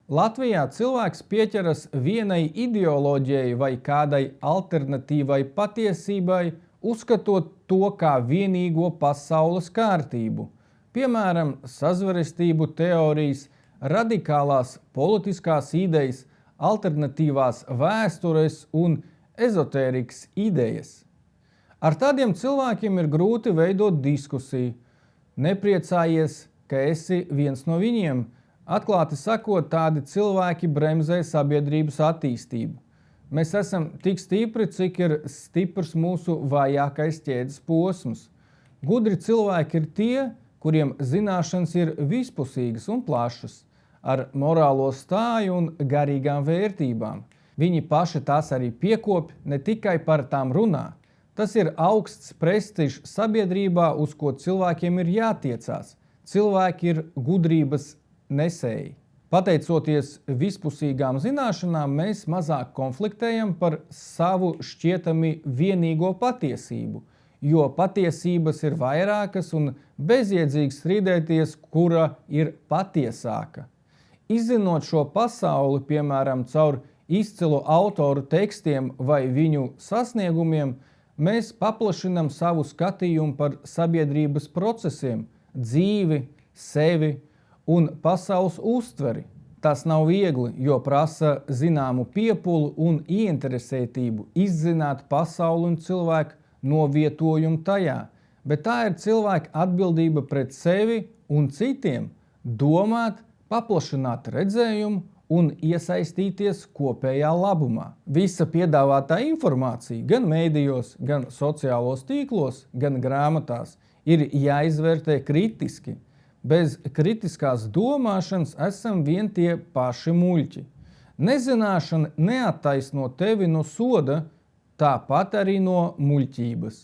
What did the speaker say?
Latvijā cilvēks pieķeras vienai ideoloģijai vai kādai alternatīvai patiesībai, uzskatot to kā vienīgo pasaules kārtību. Piemēram, sazvērestību teorijas, radikālās politiskās idejas, alternatīvās vēstures un ezotērikas idejas. Ar tādiem cilvēkiem ir grūti veidot diskusiju. Nepriecājies, ka esi viens no viņiem. Atklāti sakot, tādi cilvēki bremzē sabiedrības attīstību. Mēs esam tik stipri, cik ir stiprs mūsu vājākais ķēdes posms. Gudri cilvēki ir tie, kuriem zināšanas ir vispusīgas un plašas, ar morālo stāju un garīgām vērtībām. Viņi paši tās arī piekopj, ne tikai par tām runā. Tas ir augsts prestižs sabiedrībā, uz ko cilvēkiem ir jātiecās. Cilvēki ir gudrības nesēji. Pateicoties vispusīgām zināšanām, mēs mazāk konfliktējam par savu šķietami vienīgo patiesību, jo patiesības ir vairākas un bezjēdzīgi strīdēties, kura ir patiesāka. Izzinot šo pasauli, piemēram, caur izcilu autoru tekstiem vai viņu sasniegumiem, mēs paplašinam savu skatījumu par sabiedrības procesiem, dzīvi, sevi un pasaules uztveri. Tas nav viegli, jo prasa zināmu piepulu un ieinteresētību izzināt pasauli un cilvēku novietojumu tajā. Bet tā ir cilvēka atbildība pret sevi un citiem domāt, paplašināt redzējumu un iesaistīties kopējā labumā. Visa piedāvātā informācija gan mēdījos, gan sociālos tīklos, gan grāmatās ir jāizvērtē kritiski. Bez kritiskās domāšanas esam vien tie paši muļķi. Nezināšana neattaisno tevi no soda, tāpat arī no muļķības.